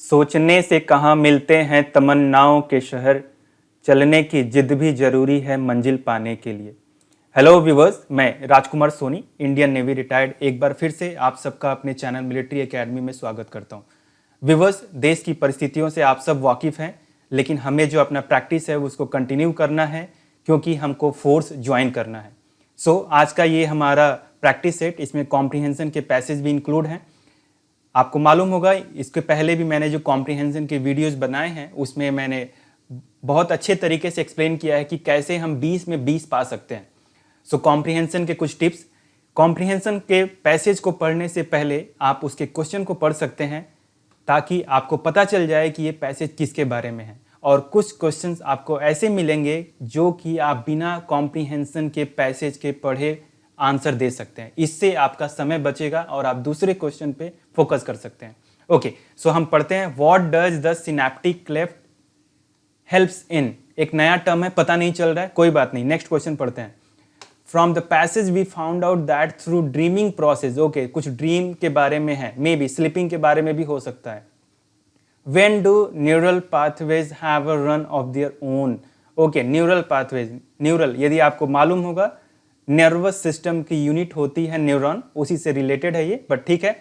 सोचने से कहाँ मिलते हैं तमन्नाओं के शहर, चलने की जिद भी जरूरी है मंजिल पाने के लिए। हेलो व्यूवर्स, मैं राजकुमार सोनी, इंडियन नेवी रिटायर्ड, एक बार फिर से आप सबका अपने चैनल मिलिट्री एकेडमी में स्वागत करता हूँ। व्यूवर्स, देश की परिस्थितियों से आप सब वाकिफ़ हैं, लेकिन हमें जो अपना प्रैक्टिस है उसको कंटिन्यू करना है, क्योंकि हमको फोर्स ज्वाइन करना है। आज का ये हमारा प्रैक्टिस सेट, इसमें कॉम्प्रिहेंशन के पैसेज भी इंक्लूड हैं। आपको मालूम होगा, इसके पहले भी मैंने जो कॉम्प्रिहेंशन के वीडियोस बनाए हैं उसमें मैंने बहुत अच्छे तरीके से एक्सप्लेन किया है कि कैसे हम 20 में 20 पा सकते हैं। कॉम्प्रिहेंशन के कुछ टिप्स। कॉम्प्रिहेंशन के पैसेज को पढ़ने से पहले आप उसके क्वेश्चन को पढ़ सकते हैं, ताकि आपको पता चल जाए कि ये पैसेज किसके बारे में है। और कुछ क्वेश्चंस आपको ऐसे मिलेंगे जो कि आप बिना कॉम्प्रिहेंशन के पैसेज के पढ़े आंसर दे सकते हैं। इससे आपका समय बचेगा और आप दूसरे क्वेश्चन पे फोकस कर सकते हैं। ओके, सो हम पढ़ते हैं। What does the synaptic cleft helps इन। एक नया टर्म है, पता नहीं चल रहा है, कोई बात नहीं, नेक्स्ट क्वेश्चन पढ़ते हैं। From the passage we found out that through dreaming process. Okay, कुछ ड्रीम के बारे में है, मे बी स्लीपिंग के बारे में भी हो सकता है। When do neural pathways have a run of their own? Okay, neural pathways, neural यदि आपको मालूम होगा, नर्वस सिस्टम की यूनिट होती है न्यूरॉन, उसी से रिलेटेड है ये, बट ठीक है।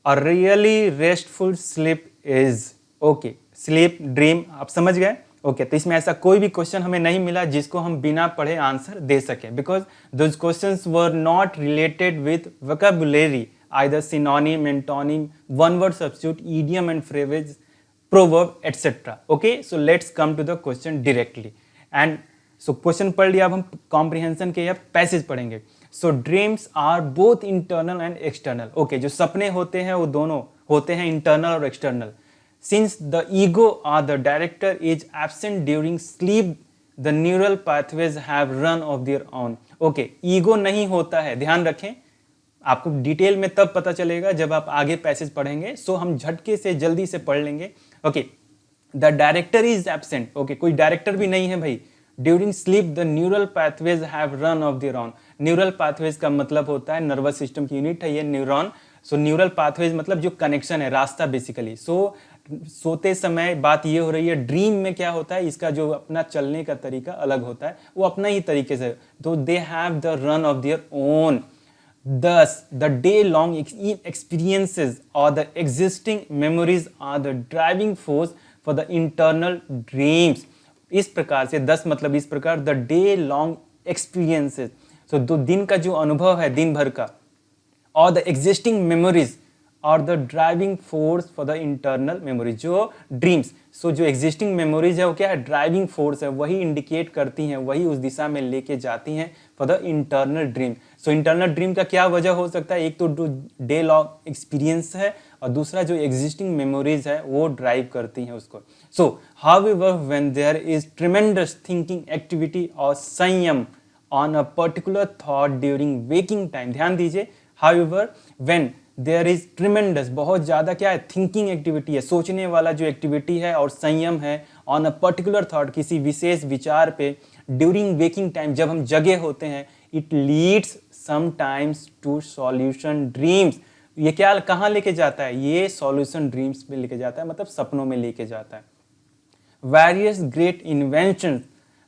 और really restful sleep is. Okay, sleep dream आप समझ गए। ओके, तो इसमें ऐसा कोई भी क्वेश्चन हमें नहीं मिला जिसको हम बिना पढ़े आंसर दे सके, because those questions were not related with vocabulary, either synonym, antonym, one word substitute, idiom and phrase, proverb, etc. Okay, so let's come to the question directly. And so question पढ़ लिया, अब हम comprehension के या passage पढ़ेंगे। So dreams are both internal and external. Okay, जो सपने होते हैं वो दोनों होते हैं internal और external. Since the ego or the director is absent during sleep, the neural pathways have run of their own. Okay, ego नहीं होता है, ध्यान रखें, आपको डिटेल में तब पता चलेगा जब आप आगे पैसेज पढ़ेंगे। हम झटके से जल्दी से पढ़ लेंगे। Okay, the director is absent. Okay, कोई डायरेक्टर भी नहीं है भाई। During sleep the neural pathways have run of their own. Neural pathways का मतलब होता है नर्वस सिस्टम की यूनिट है ये न्यूरॉन। न्यूरल पाथवेज मतलब जो कनेक्शन है, रास्ता बेसिकली। सोते समय बात ये हो रही है, ड्रीम में क्या होता है, इसका जो अपना चलने का तरीका अलग होता है, वो अपना ही तरीके से, तो they have the run of their own. Thus, the day-long experiences or the existing memories are the driving force for the internal dreams. इस प्रकार से, thus मतलब इस प्रकार, the day-long experiences, दो दिन का जो अनुभव है दिन भर का, or the existing memories और the driving force for the internal memory, जो ड्रीम्स, जो एग्जिस्टिंग मेमोरीज है वो क्या है, ड्राइविंग फोर्स है, वही इंडिकेट करती हैं, वही उस दिशा में लेके जाती हैं for the internal dream. Internal dream का क्या वजह हो सकता है, एक तो डे लॉन्ग एक्सपीरियंस है और दूसरा जो एग्जिस्टिंग मेमोरीज है वो ड्राइव करती हैं उसको। However when there is tremendous thinking activity और संयम on a particular thought during waking time, ध्यान दीजिए, however when there is tremendous, बहुत ज्यादा क्या है, थिंकिंग एक्टिविटी है, सोचने वाला जो एक्टिविटी है, और संयम है ऑन अ पर्टिकुलर थॉट, किसी विशेष विचार पे, ड्यूरिंग वेकिंग टाइम, जब हम जगे होते हैं, it leads sometimes to solution dreams. ये क्या कहाँ लेके जाता है, ये सॉल्यूशन ड्रीम्स में लेके जाता है, मतलब सपनों में लेके जाता है। Various great invention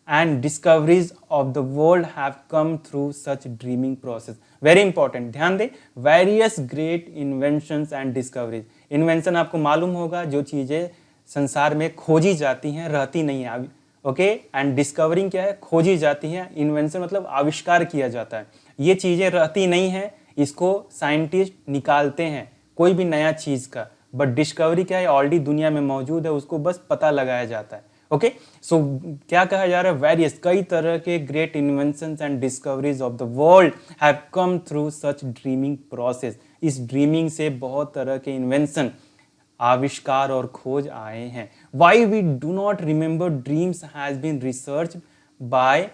and discoveries of the world have come through such dreaming process. Very important, ध्यान दें, various great inventions and discoveries. Invention आपको मालूम होगा, जो चीजें संसार में खोजी जाती हैं, रहती नहीं है, ओके। एंड डिस्कवरिंग क्या है, खोजी जाती हैं। इन्वेंशन मतलब आविष्कार किया जाता है, ये चीजें रहती नहीं है, इसको साइंटिस्ट निकालते हैं कोई भी नया चीज का, बट डिस्कवरी क्या है, ऑलरेडी दुनिया में मौजूद है, उसको बस पता लगाया जाता है। ओके, क्या कहा जा रहा है, वेरियस, कई तरह के great inventions and discoveries of the world have come through such dreaming process. इस ड्रीमिंग से बहुत तरह के इन्वेंशन, आविष्कार और खोज आए हैं। Why we do not remember dreams has been research by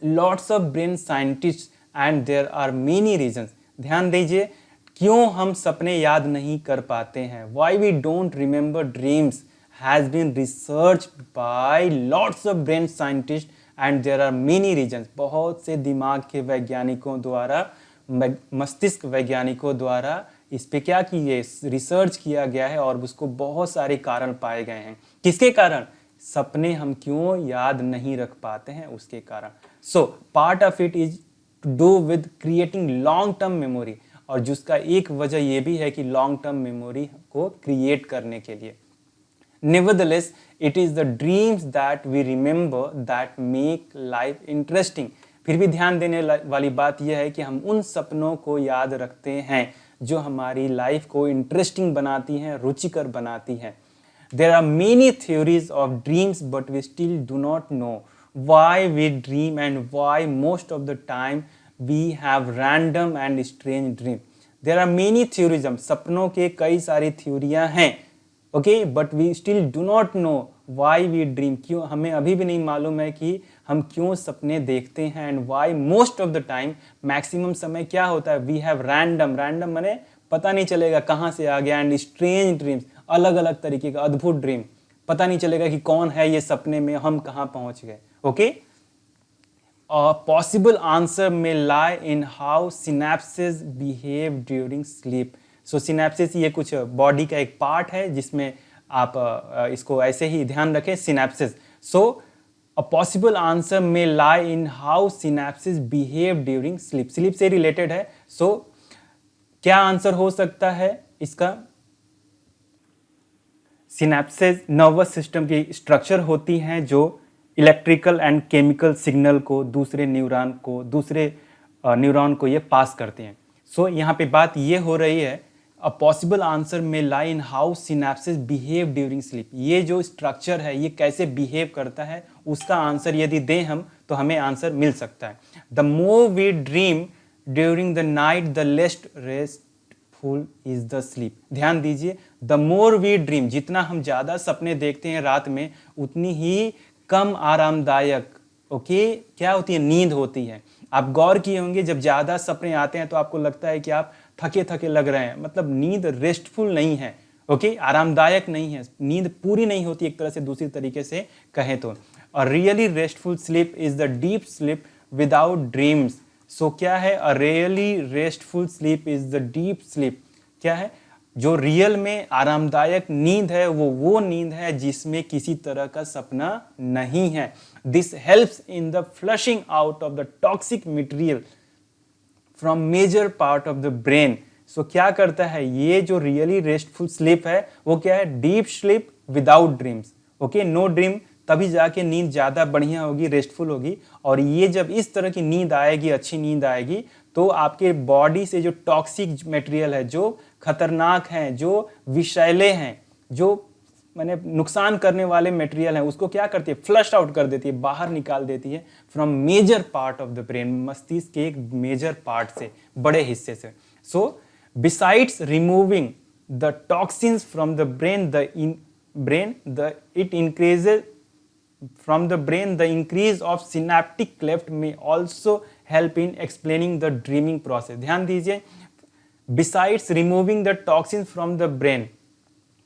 lots of brain scientist and there are many reasons. ध्यान दीजिए, क्यों हम सपने याद नहीं कर पाते हैं, why we don't remember dreams has been researched by lots of brain scientists and there are many reasons. बहुत से दिमाग के वैज्ञानिकों द्वारा, मस्तिष्क वैज्ञानिकों द्वारा इस पे क्या कीजिए, रिसर्च किया गया है और उसको बहुत सारे कारण पाए गए हैं। किसके कारण? सपने हम क्यों याद नहीं रख पाते हैं, उसके कारण। So part of it is to do with creating long term memory, और जिसका एक वजह यह भी है कि लॉन्ग टर्म मेमोरी को क्रिएट करने के लिए। Nevertheless, it is the dreams that we remember that make life interesting. फिर भी ध्यान देने वाली बात यह है कि हम उन सपनों को याद रखते हैं जो हमारी लाइफ को इंटरेस्टिंग बनाती हैं, रुचिकर बनाती हैं। There are many theories of dreams, but we still do not know why we dream and why most of the time we have random and strange dreams. There are many theories. सपनों के कई सारी थ्योरियां हैं, okay, but we still do not know why we dream. क्यों, हमें अभी भी नहीं मालूम है कि हम क्यों सपने देखते हैं। And why most of the time, maximum समय क्या होता है, वी हैव रैंडम, रैंडम माने पता नहीं चलेगा कहाँ से आ गया, एंड स्ट्रेंज ड्रीम्स, अलग अलग तरीके का अद्भुत ड्रीम, पता नहीं चलेगा कि कौन है ये सपने में, हम कहाँ पहुंच गए। ओके, पॉसिबल आंसर में lie in how synapses behave during sleep. So synapses ये कुछ बॉडी का एक पार्ट है जिसमें आप इसको ऐसे ही ध्यान रखें, synapses. So a possible answer में lie in how synapses behave during sleep, sleep से रिलेटेड है। सो क्या आंसर हो सकता है इसका? सिनेप्सिस नर्वस सिस्टम की स्ट्रक्चर होती हैं जो इलेक्ट्रिकल एंड केमिकल सिग्नल को दूसरे न्यूरॉन को ये पास करते हैं। सो यहाँ पे बात ये हो रही है, अ पॉसिबल आंसर में lie in how synapses behave during sleep. ये जो स्ट्रक्चर है ये कैसे बिहेव करता है, उसका आंसर यदि दें हम तो हमें आंसर मिल सकता है। The more we dream during the night the less restful is the sleep. ध्यान दीजिए, द मोर वी ड्रीम, जितना हम ज़्यादा सपने देखते हैं रात में उतनी ही कम आरामदायक, ओके, क्या होती है, नींद होती है। आप गौर किए होंगे जब ज़्यादा सपने आते हैं तो आपको लगता है कि आप थके थके लग रहे हैं, मतलब नींद रेस्टफुल नहीं है, ओके, आरामदायक नहीं है, नींद पूरी नहीं होती एक तरह से, दूसरी तरीके से कहें तो। और really restful sleep is the deep sleep without dreams. So क्या है, a really restful sleep is the deep sleep. क्या है, जो रियल में आरामदायक नींद है वो नींद है जिसमें किसी तरह का सपना नहीं है। This helps in the flushing out of the toxic material from major part of the brain. So क्या करता है ये जो रियली रेस्टफुल स्लीप है वो क्या है, deep sleep without dreams, okay, no dream, तभी जाके नींद ज़्यादा बढ़िया होगी, रेस्टफुल होगी। और ये जब इस तरह की नींद आएगी, अच्छी नींद आएगी, तो आपके बॉडी से जो टॉक्सिक मटेरियल है, जो खतरनाक हैं, जो विषैले हैं, जो मैंने नुकसान करने वाले मटेरियल हैं, उसको क्या करती है, फ्लश आउट कर देती है, बाहर निकाल देती है from major part of the brain, मस्तिष्क के एक मेजर पार्ट से, बड़े हिस्से से। So besides removing the toxins from the brain it increases from the brain, the increase of synaptic cleft may also help in explaining the dreaming process. ध्यान दीजिए, besides removing the toxins from the brain,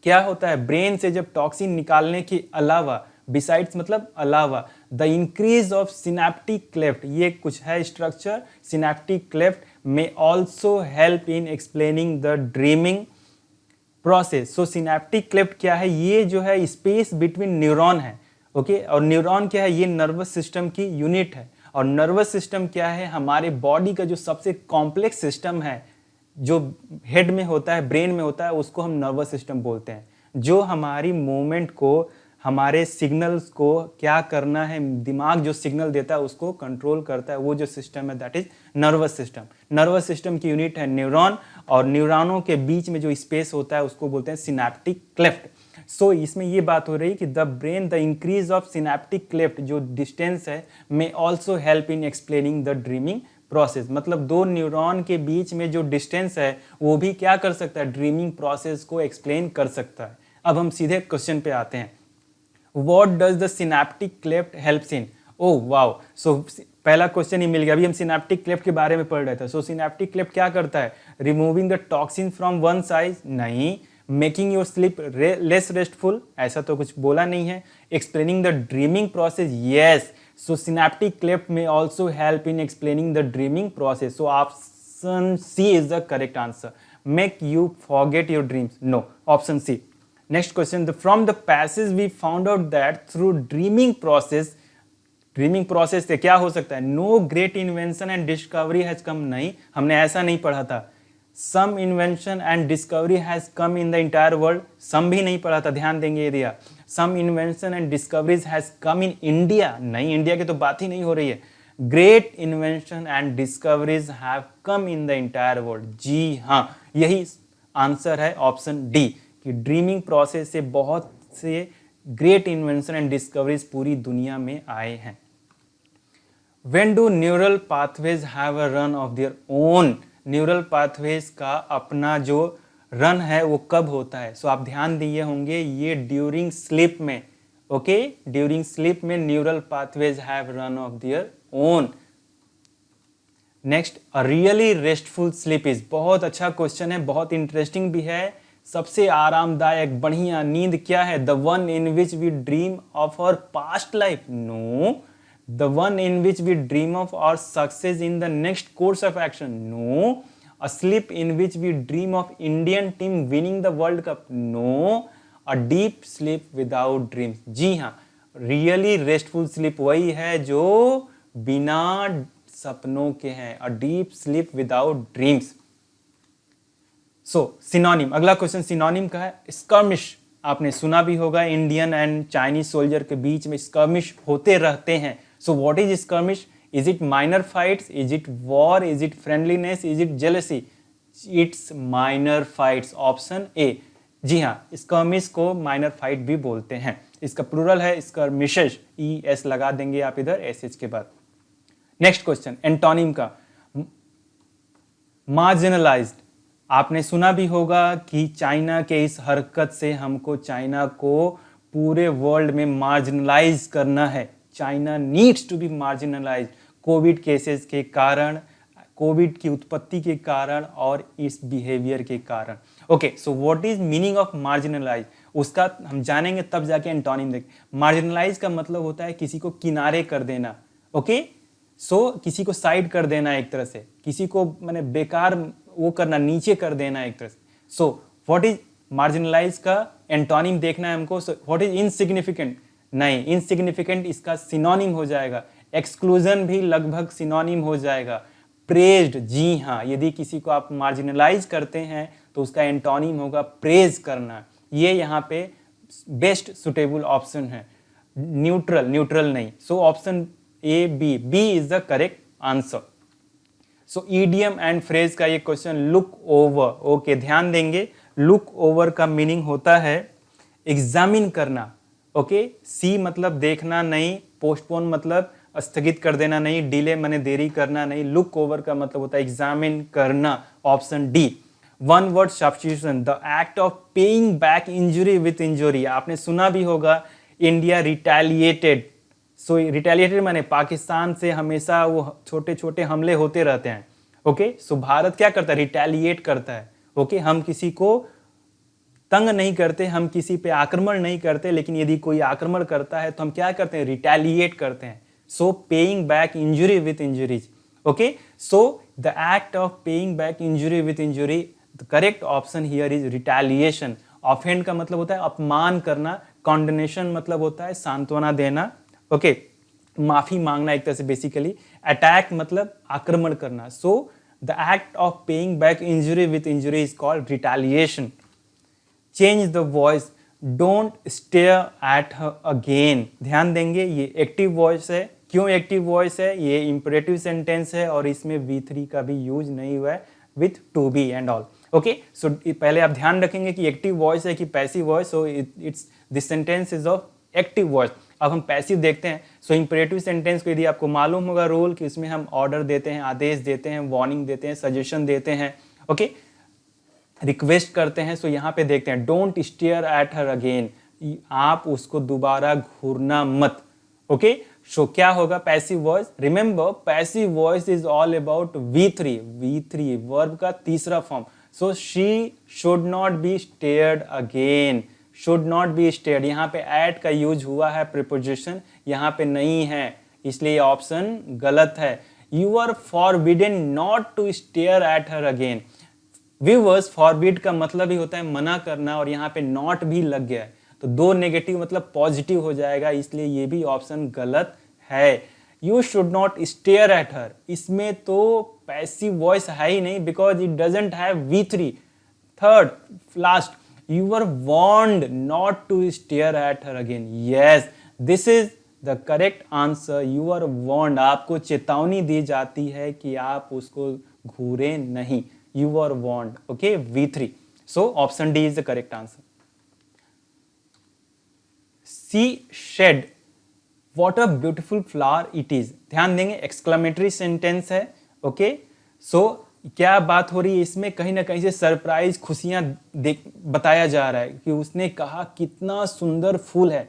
क्या होता है, brain से जब toxin निकालने के अलावा, besides मतलब अलावा, the increase of synaptic cleft, ये कुछ है structure, synaptic cleft may also help in explaining the dreaming process. So synaptic cleft क्या है, ये जो है स्पेस बिटवीन न्यूरॉन है, ओके, और न्यूरॉन क्या है, ये नर्वस सिस्टम की यूनिट है। और नर्वस सिस्टम क्या है, हमारे बॉडी का जो सबसे कॉम्प्लेक्स सिस्टम है, जो हेड में होता है, ब्रेन में होता है, उसको हम नर्वस सिस्टम बोलते हैं। जो हमारी मूवमेंट को, हमारे सिग्नल्स को क्या करना है, दिमाग जो सिग्नल देता है उसको कंट्रोल करता है, वो जो सिस्टम है that is nervous system. Nervous system की यूनिट है न्यूरॉन, और न्यूरॉनों के बीच में जो स्पेस होता है उसको बोलते हैं सिनेप्टिक क्लेफ्ट। सो इसमें ये बात हो रही है कि the brain, the increase of synaptic cleft, जो डिस्टेंस है, में also help in explaining the dreaming process. मतलब दो न्यूरॉन के बीच में जो डिस्टेंस है वो भी क्या कर सकता है, ड्रीमिंग प्रोसेस को एक्सप्लेन कर सकता है। अब हम सीधे क्वेश्चन पे आते हैं, what does the synaptic cleft helps in. Oh wow, so पहला क्वेश्चन ही मिल गया। अभी हम सिनेप्टिक क्लेफ्ट के बारे में पढ़ रहे थे। सो सिनेप्टिक क्लेफ्ट क्या करता है, removing the toxin from one side, नहीं। Making your sleep less restful, ऐसा तो कुछ बोला नहीं है। Explaining the dreaming process, yes. So synaptic cleft में also help in explaining the dreaming process. So option C is the correct answer. make you forget your dreams? No. Option C. Next question, from the passage we found out that through dreaming process से क्या हो सकता है? No great invention and discovery has come, नहीं, हमने ऐसा नहीं पढ़ा था। Some invention and discovery has come in the entire world, some भी नहीं पढ़ा था, ध्यान देंगे ये दिया। Some invention and discoveries has come in India, नहीं, इंडिया की तो बात ही नहीं हो रही है। Great invention and discoveries have come in the entire world, जी हाँ, यही आंसर है ऑप्शन डी, कि ड्रीमिंग प्रोसेस से बहुत से ग्रेट इन्वेंशन एंड डिस्कवरीज पूरी दुनिया में आए हैं। When do neural pathways have a run of their own? Neural pathways का अपना जो रन है वो कब होता है? सो आप ध्यान दिए होंगे ये ड्यूरिंग स्लीप में, ओके, ड्यूरिंग स्लीप में neural pathways have run of their own. Next, a really restful sleep is, बहुत अच्छा क्वेश्चन है, बहुत इंटरेस्टिंग भी है। सबसे आरामदायक बढ़िया नींद क्या है? The one in which we dream of our past life, no. The one in which we dream of our success in the next course of action, no. A sleep in which we dream of Indian team winning the World Cup, no. A deep sleep without dreams, जी हाँ, really restful sleep वही है जो बिना सपनों के हैं, a deep sleep without dreams. So synonym, अगला question synonym का है। skirmish, आपने सुना भी होगा, इंडियन एंड चाइनीज सोल्जर के बीच में skirmish होते रहते हैं। So what is skirmish? Is it minor fights? Is it war? Is it friendliness? Is it jealousy? It's minor fights. Option A. जी हाँ, skirmish को minor fight भी बोलते हैं। इसका प्लूरल है skirmishes, ES लगा देंगे आप इधर SH के बाद। नेक्स्ट क्वेश्चन, एंटोनिम का। मार्जिनलाइज्ड, आपने सुना भी होगा कि चाइना के इस हरकत से हमको चाइना को पूरे वर्ल्ड में मार्जिनलाइज करना है। China needs to be marginalize, covid cases के कारण, कोविड की उत्पत्ति के कारण और इस बिहेवियर के कारण। Okay, so what is meaning of marginalize, उसका हम जानेंगे तब जाके एंटोनिम देखें। मार्जिनलाइज का मतलब होता है किसी को किनारे कर देना, ओके, सो किसी को साइड कर देना, एक तरह से किसी को मैंने बेकार वो करना, नीचे कर देना एक तरह से। सो व्हाट इज मार्जिनलाइज का एंटोनिम देखना है हमको। सो व्हाट इज इनसिग्निफिकेंट, नहीं, इनसिग्निफिकेंट इसका सिनोनिम हो जाएगा। एक्सक्लूजन भी लगभग सिनोनिम हो जाएगा। प्रेज्ड, जी हाँ, यदि किसी को आप मार्जिनलाइज करते हैं तो उसका एंटोनिम होगा प्रेज करना। ये यहाँ पे बेस्ट सुटेबल ऑप्शन है। न्यूट्रल, न्यूट्रल नहीं। So option A, B is the correct answer. So idiom and phrase का ये क्वेश्चन, लुक ओवर, ओके, ध्यान देंगे। लुक ओवर का मीनिंग होता है एग्जामिन करना, ओके। सी मतलब देखना नहीं, पोस्टपोन मतलब स्थगित कर देना नहीं, डिले माने देरी करना नहीं। लुक ओवर का मतलब होता है एग्जामिन करना, option D. One word substitution, the act of paying back injury with injury, आपने सुना भी होगा। इंडिया रिटेलिएटेड, सो रिटेलिएटेड माने पाकिस्तान से हमेशा वो छोटे छोटे हमले होते रहते हैं, ओके। सो भारत क्या करता है? रिटेलिएट करता है, ओके। हम किसी को तंग नहीं करते, हम किसी पे आक्रमण नहीं करते, लेकिन यदि कोई आक्रमण करता है तो हम क्या करते हैं? रिटेलिएट करते हैं। So paying back injury with injuries, okay. So the act of paying back injury with injury, the correct option here is retaliation. Offend का मतलब होता है अपमान करना, कॉन्डनेशन मतलब होता है सांत्वना देना, ओके, माफी मांगना एक तरह से बेसिकली। अटैक मतलब आक्रमण करना। सो the act of paying back injury with injury is called retaliation. Change the voice, don't stare at her again, ध्यान देंगे ये एक्टिव वॉइस है। क्यों एक्टिव वॉइस है? ये इंपरेटिव सेंटेंस है और इसमें V3 का भी यूज नहीं हुआ है with to be and all, okay. So पहले आप ध्यान रखेंगे कि एक्टिव वॉइस है कि passive voice. So it's this sentence is of active voice. अब हम पैसिव देखते हैं। सो इंपरेटिव सेंटेंस को यदि आपको मालूम होगा रूल कि इसमें हम ऑर्डर देते हैं, आदेश देते हैं, वार्निंग देते हैं, सजेशन देते हैं, ओके, रिक्वेस्ट करते हैं। सो यहाँ पे देखते हैं, don't stare at her again, आप उसको दोबारा घूरना मत, ओके। सो क्या होगा? Passive voice. Remember, passive voice is all about V3 verb का तीसरा form. So she should not be stared again, should not be stared, यहाँ पे एट का यूज हुआ है प्रीपोजिशन, यहाँ पे नहीं है, इसलिए ऑप्शन गलत है। You are forbidden not to stare at her again. Viewers forbid का मतलब ही होता है मना करना, और यहाँ पे नॉट भी लग गया है तो दो नेगेटिव मतलब पॉजिटिव हो जाएगा, इसलिए ये भी ऑप्शन गलत है। You should not stair at हर, इसमें तो पैसिव वॉइस है ही नहीं because it doesn't have V3। Third last, you were warned not to stare at her again. Yes, this is the correct answer. You are warned, आपको चेतावनी दी जाती है कि आप उसको घूरे नहीं। You were warned. Okay, V3. So option D is the correct answer. She shed, what a beautiful flower it is. ध्यान देंगे एक्सक्लेमेटरी सेंटेंस है। ओके, सो क्या बात हो रही है इसमें, कहीं ना कहीं से सरप्राइज खुशियां बताया जा रहा है कि उसने कहा कितना सुंदर फूल है।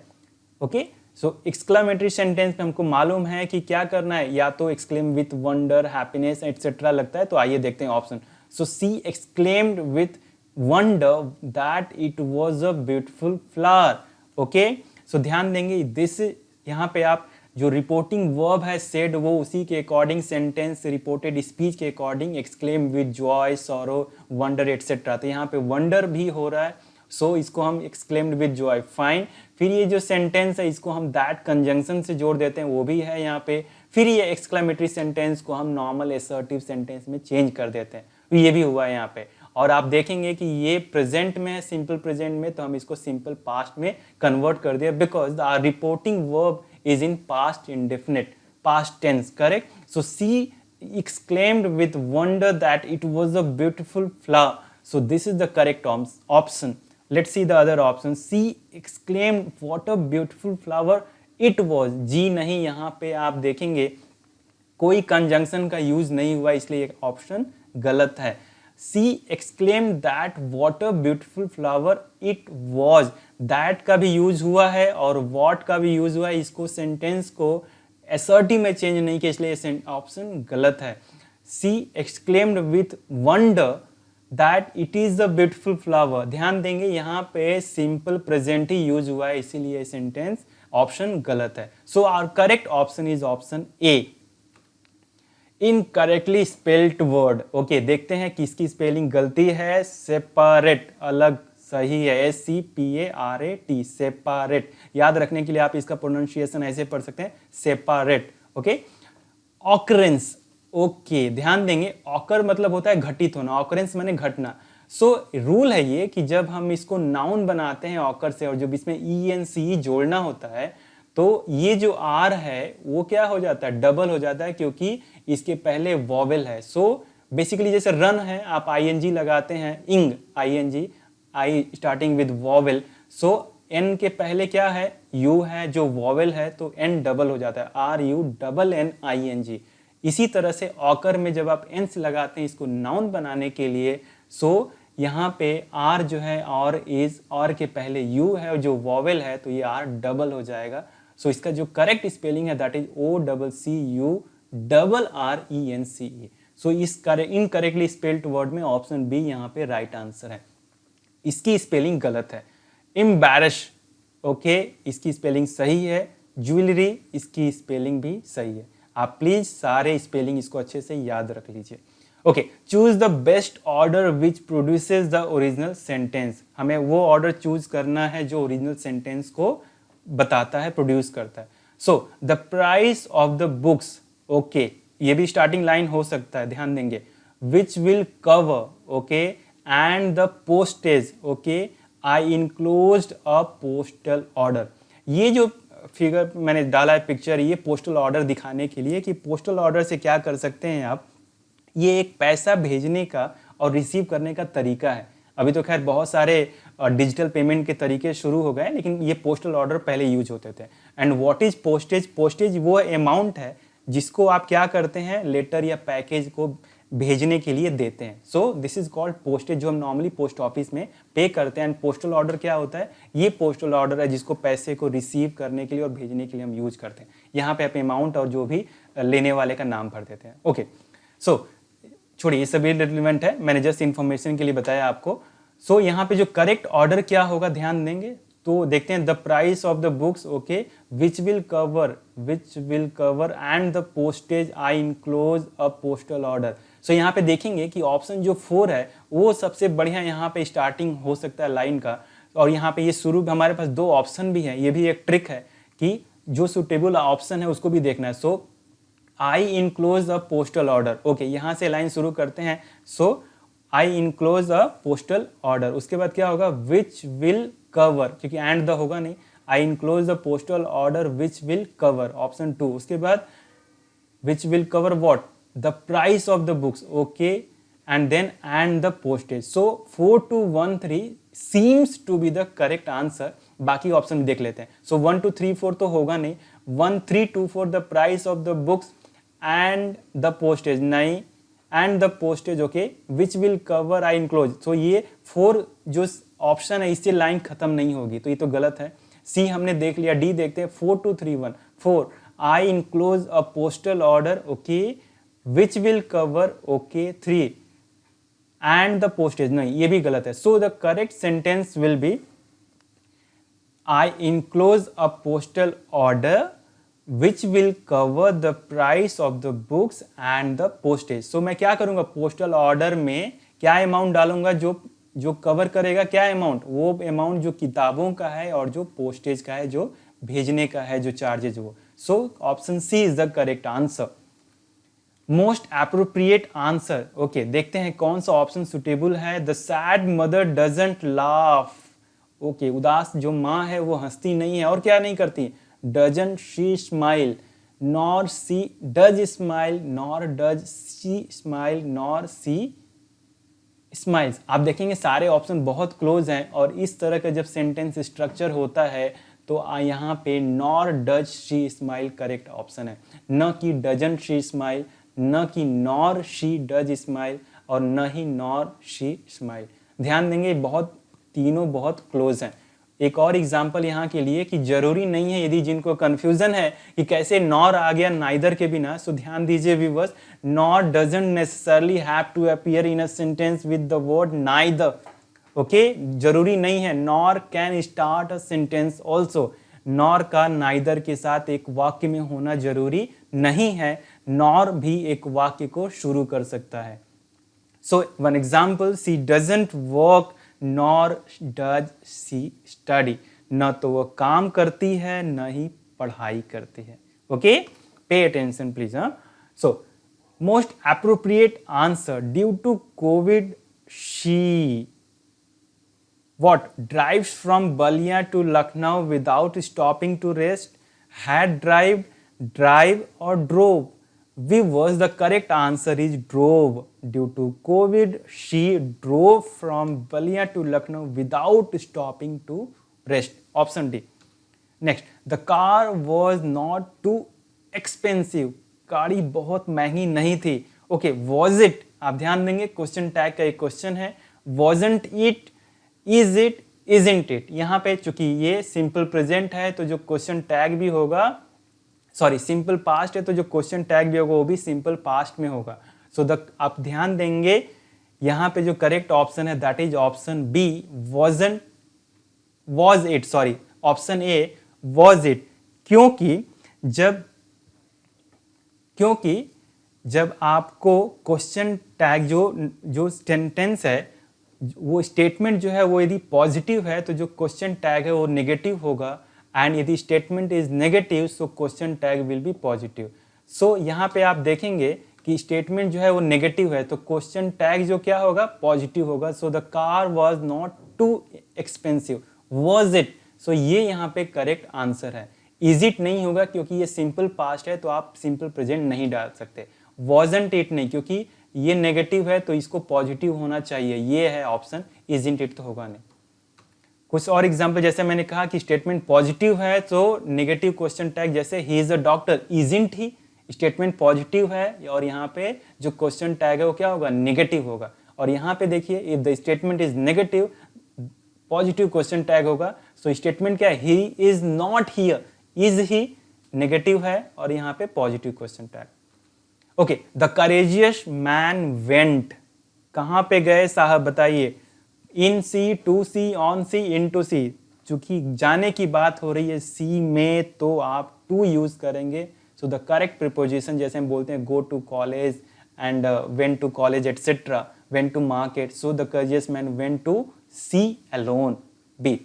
ओके, सो एक्सक्लेमेटरी सेंटेंस में हमको मालूम है कि क्या करना है, या तो exclaim with wonder, happiness etcetera लगता है। तो आइए देखते हैं option. So she exclaimed with wonder that it was a beautiful flower. Okay, so ध्यान देंगे दिस, यहाँ पे आप जो रिपोर्टिंग वर्ब है सेड, वो उसी के अकॉर्डिंग सेंटेंस रिपोर्टेड स्पीच के according exclaim with Joy, sorrow, wonder etcetera. तो यहाँ पे वंडर भी हो रहा है, सो इसको हम एक्सक्लेम्ड विद जॉय, फाइन। फिर ये जो सेंटेंस है इसको हम दैट कंजंक्शन से जोड़ देते हैं, वो भी है यहाँ पे। फिर ये एक्सक्लेमेटरी सेंटेंस को हम नॉर्मल असर्टिव सेंटेंस में चेंज कर देते हैं, तो ये भी हुआ है यहाँ पे। और आप देखेंगे कि ये प्रेजेंट में है, सिंपल प्रेजेंट में, तो हम इसको सिंपल पास्ट में कन्वर्ट कर दिया because the reporting verb is in past indefinite, past tense, correct? So she exclaimed with wonder that it was a beautiful flower. So this is the correct option. Let's see the other option. She exclaimed what a beautiful flower it was. जी नहीं, यहाँ पे आप देखेंगे कोई conjunction का use नहीं हुआ, इसलिए ऑप्शन गलत है। She exclaimed that what a beautiful flower it was. That का भी यूज हुआ है और what का भी यूज हुआ है, इसको सेंटेंस को assertive में चेंज नहीं किया, इसलिए ऑप्शन गलत है। She exclaimed with wonder that it is a beautiful flower. ध्यान देंगे यहाँ पे सिंपल प्रेजेंट ही यूज हुआ है, इसीलिए सेंटेंस ऑप्शन गलत है। So our correct option is option A, incorrectly spelled word. Okay, देखते हैं किसकी स्पेलिंग गलती है। सेपरेट, अलग, सही है, SCPARAT, सेपरेट। याद रखने के लिए आप इसका प्रोनाउंसिएशन ऐसे पढ़ सकते हैं, सेपरेट। Okay, occurrence. ओके, ध्यान देंगे ऑकर मतलब होता है घटित होना, ऑकरेंस माने घटना। सो रूल है ये कि जब हम इसको नाउन बनाते हैं ऑकर से और जब इसमें ENCE जोड़ना होता है तो ये जो आर है वो क्या हो जाता है, डबल हो जाता है, क्योंकि इसके पहले वॉवेल है। सो बेसिकली जैसे रन है, आप ING लगाते हैं, ing, ING, I starting with vowel. So N के पहले क्या है, यू है, जो वॉवेल है, तो एन डबल हो जाता है, RUNNING। इसी तरह से ऑकर में जब आप एंस लगाते हैं इसको नाउन बनाने के लिए, सो यहाँ पे आर जो है और इज, और के पहले यू है और जो वॉवेल है, तो ये आर डबल हो जाएगा। सो इसका जो करेक्ट स्पेलिंग है दैट इज OCCURRENCE। सो इस इनकरेक्टली स्पेल्ड वर्ड में ऑप्शन बी यहाँ पे राइट आंसर है, इसकी स्पेलिंग गलत है। एम्बैरश, ओके, इसकी स्पेलिंग सही है। ज्वेलरी, इसकी स्पेलिंग भी सही है। आप प्लीज सारे स्पेलिंग इसको अच्छे से याद रख लीजिए। Okay, choose the best order which produces the original sentence. हमें वो ऑर्डर चूज करना है जो ओरिजिनल सेंटेंस को बताता है, प्रोड्यूस करता है। So the price of the books, okay, ये भी स्टार्टिंग लाइन हो सकता है, ध्यान देंगे, विच will cover, okay, and the postage, okay, I enclosed a postal order. ये जो फिगर मैंने डाला है पिक्चर, ये पोस्टल ऑर्डर दिखाने के लिए कि पोस्टल ऑर्डर से क्या कर सकते हैं आप, ये एक पैसा भेजने का और रिसीव करने का तरीका है। अभी तो खैर बहुत सारे डिजिटल पेमेंट के तरीके शुरू हो गए, लेकिन ये पोस्टल ऑर्डर पहले यूज होते थे। And what is postage? Postage वो अमाउंट है जिसको आप क्या करते हैं, लेटर या पैकेज को भेजने के लिए देते हैं। So this is called postage, जो हम नॉर्मली पोस्ट ऑफिस में पे करते हैं। एंड पोस्टल ऑर्डर क्या होता है, ये पोस्टल ऑर्डर है जिसको पैसे को रिसीव करने के लिए और भेजने के लिए हम यूज करते हैं। यहाँ पे आप अमाउंट और जो भी लेने वाले का नाम भर देते हैं। ओके, सो छोड़िए, ये सभी रिलेवेंट है, मैंने जस्ट इन्फॉर्मेशन के लिए बताया आपको। सो यहाँ पे जो करेक्ट ऑर्डर क्या होगा ध्यान देंगे, तो देखते हैं the price of the books, okay, which will cover and the postage I enclose a postal order. So यहाँ पे देखेंगे कि ऑप्शन जो 4 है वो सबसे बढ़िया यहाँ पे स्टार्टिंग हो सकता है लाइन का। और यहाँ पे ये शुरू हमारे पास 2 ऑप्शन भी हैं, ये भी एक ट्रिक है कि जो सुटेबल ऑप्शन है उसको भी देखना है। So I enclose a postal order, okay यहाँ से लाइन शुरू करते हैं। So I enclose a postal order, उसके बाद क्या होगा, विच विल कवर, क्योंकि एंड द होगा नहीं, I enclose the postal order which will cover, option 2। उसके बाद which will cover what, the price of the books, okay, and then and the postage. So 4 2 1 3 seems to be the correct answer. बाकी option देख लेते हैं। सो 1 2 3 4 तो होगा नहीं, 1 3 2 4 the price of the books and the postage, नहीं, and the postage, okay, which will cover I enclose. So ये 4 जो ऑप्शन है इससे लाइन खत्म नहीं होगी, तो ये तो गलत है। सी हमने देख लिया, डी देखते हैं, 4 2 3 1 4 I enclose a postal order, okay, which will cover, okay, 3 and the postage, नहीं ये भी गलत है। So the correct sentence will be I enclose a postal order which will cover the price of the books and the postage। so मैं क्या करूंगा, postal order में क्या अमाउंट डालूंगा, जो कवर करेगा क्या अमाउंट, वो अमाउंट जो किताबों का है और जो पोस्टेज का है, जो भेजने का है, जो चार्जेज वो। So option C is the correct answer, most appropriate answer. Okay देखते हैं कौन सा ऑप्शन सुटेबल है। The sad mother doesn't laugh, okay उदास जो माँ है वो हंसती नहीं है, और क्या नहीं करती, doesn't she smile, nor she does smile, nor does she smile, nor she smiles। आप देखेंगे सारे ऑप्शन बहुत क्लोज हैं, और इस तरह का जब सेंटेंस स्ट्रक्चर होता है तो यहाँ पे nor does she smile correct option है, न कि डजंट शी स्माइल, न कि नॉर शी डज स्माइल, और न ही नॉर शी स्माइल। ध्यान देंगे बहुत तीनों बहुत क्लोज हैं। एक और एग्जाम्पल यहाँ के लिए कि जरूरी नहीं है, यदि जिनको कंफ्यूजन है कि कैसे नॉर आ गया नाइदर के बिना, सो ध्यान दीजिए viewers, nor doesn't necessarily have to appear in a sentence with the word neither, okay, जरूरी नहीं है। Nor can start a sentence also, nor का नाइदर के साथ एक वाक्य में होना जरूरी नहीं है, नॉर भी एक वाक्य को शुरू कर सकता है। So one example, she doesn't work nor does she study, न तो वो काम करती है न ही पढ़ाई करती है। Okay pay attention please. So most appropriate answer, due to covid she what drives from Balia to Lucknow without stopping to rest, had drive or drove। Viewers, the correct answer is drove। Due to COVID, she drove from Balia to Lucknow without stopping to rest, option D। Next, the car was not too expensive, गाड़ी बहुत महंगी नहीं थी। Okay was it, आप ध्यान देंगे question tag का एक क्वेश्चन है, wasn't it, is it, isn't it. यहाँ पे चूंकि ये सिंपल प्रेजेंट है तो जो क्वेश्चन टैग भी होगा, सॉरी सिंपल पास्ट है तो जो क्वेश्चन टैग भी होगा वो भी सिंपल पास्ट में होगा। सो आप ध्यान देंगे यहाँ पे जो करेक्ट ऑप्शन है that is option B, wasn't, was it, sorry option A was it. क्योंकि जब आपको क्वेश्चन टैग जो सेंटेंस है वो स्टेटमेंट जो है वो यदि पॉजिटिव है तो जो क्वेश्चन टैग है वो नेगेटिव होगा, एंड यदि statement is negative so question tag will be positive. So यहाँ पे आप देखेंगे कि स्टेटमेंट जो है वो नेगेटिव है तो क्वेश्चन टैग जो क्या होगा, पॉजिटिव होगा। So the car was not too expensive, was it, so ये यहाँ पे करेक्ट आंसर है। इज इट नहीं होगा क्योंकि ये सिंपल पास्ट है तो आप सिंपल प्रेजेंट नहीं डाल सकते। वॉजंट इट नहीं, क्योंकि ये नेगेटिव है तो इसको पॉजिटिव होना चाहिए, ये है ऑप्शन, इजंट इट तो होगा नहीं। कुछ और एग्जांपल, जैसे मैंने कहा कि स्टेटमेंट पॉजिटिव है तो नेगेटिव क्वेश्चन टैग, जैसे he is a doctor, isn't he, statement positive है और यहाँ पे जो क्वेश्चन टैग है वो क्या होगा, नेगेटिव होगा। और यहाँ पे देखिए if the statement is negative positive question tag होगा। सो स्टेटमेंट क्या है, he is not here, is he negative है और यहाँ पे positive question tag. Okay the courageous man went, कहाँ पे गए साहब बताइए, in sea, to sea, on sea, into sea. चूंकि जाने की बात हो रही है सी में तो आप टू यूज करेंगे। सो द करेक्ट प्रिपोजिशन जैसे हम बोलते हैं go to college and went to college, etc., went to market. So the courageous man went to sea alone. B.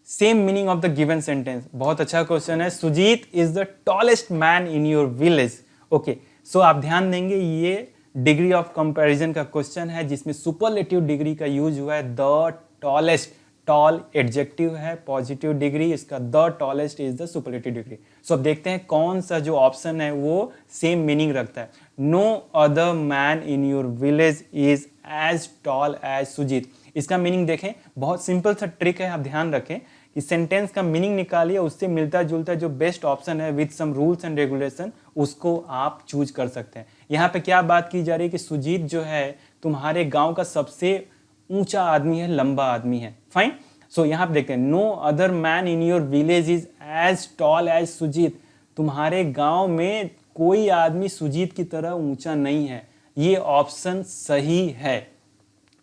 Same meaning of the given sentence. बहुत अच्छा question है. Sujit is the tallest man in your village. Okay. So आप ध्यान देंगे ये degree of comparison का question है जिसमें सुपरलेटिव डिग्री का यूज हुआ है. द टॉलेस्ट, टॉल एडजेक्टिव है, पॉजिटिव डिग्री, इसका the tallest is the superlative degree. So अब देखते हैं कौन सा जो ऑप्शन है वो सेम मीनिंग रखता है. No other man in your village is as tall as Sujit. इसका मीनिंग देखें, बहुत सिंपल सा ट्रिक है, आप ध्यान रखें कि सेंटेंस का मीनिंग निकालिए, उससे मिलता जुलता जो बेस्ट ऑप्शन है with some rules and regulation उसको आप चूज कर सकते हैं. यहाँ पे क्या बात की जा रही है कि सुजीत जो है तुम्हारे गांव का सबसे ऊंचा आदमी है, लंबा आदमी है. फाइन. सो यहाँ पे देखते हैं, no other man in your village is as tall as Sujit. तुम्हारे गांव में कोई आदमी सुजीत की तरह ऊंचा नहीं है. ये ऑप्शन सही है.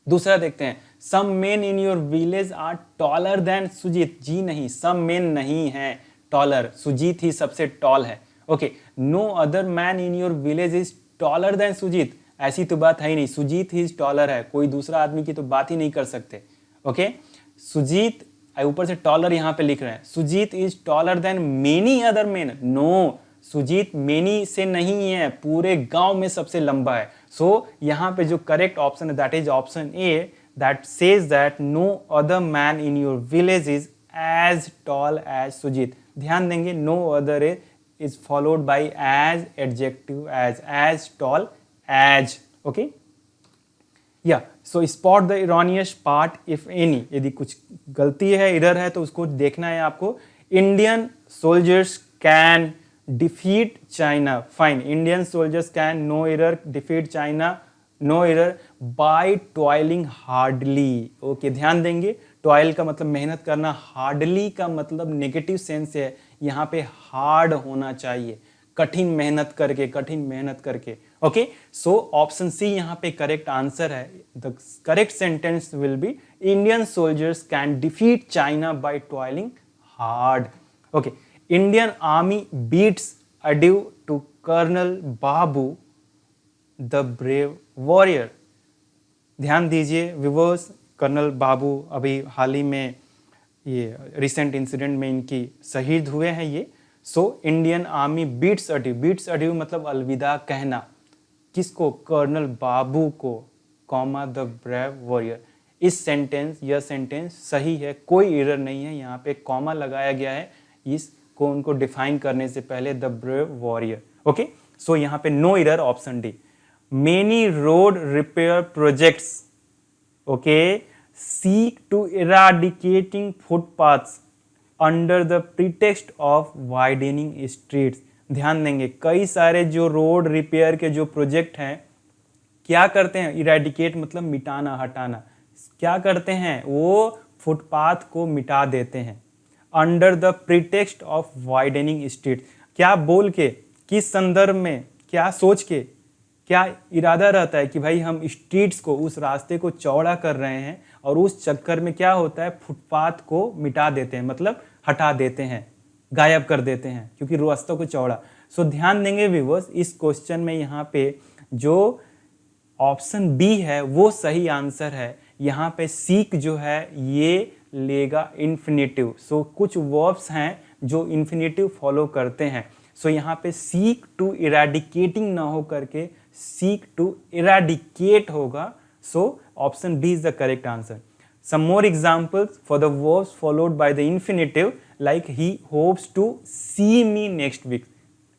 दूसरा देखते हैं, some men in your village are taller than Sujit. जी नहीं, सम मेन नहीं है टॉलर, सुजीत ही सबसे टॉल है. Okay. No other man in your village is taller than Sujit. ऐसी तो बात है ही नहीं, सुजीत ही टॉलर है, कोई दूसरा आदमी की तो बात ही नहीं कर सकते. ओके. सुजीत, ऊपर से टॉलर यहाँ पे लिख रहे हैं, Sujit is taller than many other men. No, Sujit many से नहीं है, पूरे गांव में सबसे लंबा है. सो यहाँ पे जो करेक्ट ऑप्शन है that is option A, that says that no other man in your village is as tall as Sujit. ध्यान देंगे, no other is followed by as adjective, as tall as. Okay. Yeah. So spot the erroneous part if any. यदि कुछ गलती है, error है तो उसको देखना है आपको. Indian soldiers can defeat China. Fine. Indian soldiers can, no error, defeat China. No error, by toiling hardly. Okay, ध्यान देंगे, टॉयल का मतलब मेहनत करना, हार्डली का मतलब नेगेटिव सेंस है, यहाँ पे हार्ड होना चाहिए, कठिन मेहनत करके, कठिन मेहनत करके. ओके. सो ऑप्शन सी यहाँ पे करेक्ट आंसर है. The correct sentence will be Indian soldiers can defeat China by toiling hard. Okay. Indian army bids adieu to colonel Babu the brave warrior. ध्यान दीजिए व्यूअर्स, कर्नल बाबू अभी हाल ही में ये रिसेंट इंसिडेंट में इनकी शहीद हुए हैं ये. So Indian army bids adieu, bids adieu मतलब अलविदा कहना. किसको? कर्नल बाबू को, कॉमा द ब्रेव वॉरियर. इस सेंटेंस, यह सेंटेंस सही है, कोई एरर नहीं है. यहाँ पे कॉमा लगाया गया है इसको उनको डिफाइन करने से पहले, the brave warrior. Okay. So यहाँ पे no error, option D. Many road repair projects, okay, seek to eradicating footpaths under the pretext of widening streets. ध्यान देंगे, कई सारे जो रोड रिपेयर के जो प्रोजेक्ट हैं क्या करते हैं? इरेडिकेट मतलब मिटाना, हटाना. क्या करते हैं? वो फुटपाथ को मिटा देते हैं. Under the pretext of widening street. क्या बोल के, किस संदर्भ में, क्या सोच के, क्या इरादा रहता है कि भाई हम स्ट्रीट्स को, उस रास्ते को चौड़ा कर रहे हैं और उस चक्कर में क्या होता है, फुटपाथ को मिटा देते हैं, मतलब हटा देते हैं, गायब कर देते हैं क्योंकि रास्तों को चौड़ा. सो ध्यान देंगे व्यूअर्स, इस क्वेश्चन में यहाँ पे जो ऑप्शन बी है वो सही आंसर है. यहाँ पे सीक जो है ये लेगा इन्फिनेटिव. सो कुछ वर्ब्स हैं जो इन्फिनेटिव फॉलो करते हैं. सो यहाँ पे सीक टू इरेडिकेटिंग ना हो करके seek to eradicate होगा. So option B is the correct answer. Some more examples for the verbs followed by the infinitive, like he hopes to see me next week.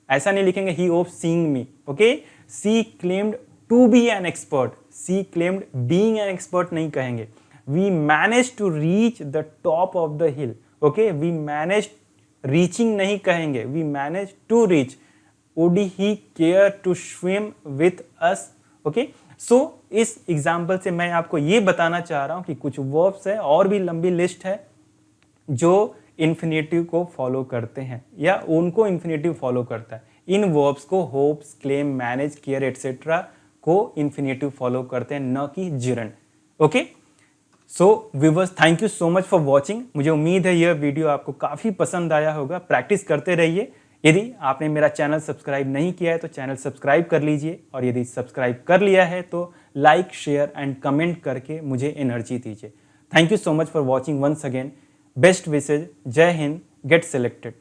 ऐसा नहीं लिखेंगे he hopes seeing me. Okay? She claimed to be an expert. She claimed being an expert नहीं कहेंगे. We managed to reach the top of the hill. Okay? We managed, reaching नहीं कहेंगे. We managed to reach. Would he care to swim with us? Okay? So इस example से मैं आपको ये बताना चाह रहा हूँ कि कुछ वर्ब्स है, और भी लंबी लिस्ट है जो इन्फिनेटिव को फॉलो करते हैं या उनको इन्फिनेटिव फॉलो करता है. इन वर्ब्स को hopes, claim, manage, care etcetera को इन्फिनेटिव फॉलो करते हैं, न कि gerund. Okay. So viewers, thank you so much for watching. मुझे उम्मीद है यह वीडियो आपको काफ़ी पसंद आया होगा. प्रैक्टिस करते रहिए. यदि आपने मेरा चैनल सब्सक्राइब नहीं किया है तो चैनल सब्सक्राइब कर लीजिए, और यदि सब्सक्राइब कर लिया है तो लाइक, शेयर एंड कमेंट करके मुझे एनर्जी दीजिए। Thank you so much for watching once again. Best wishes. जय हिंद। Get selected.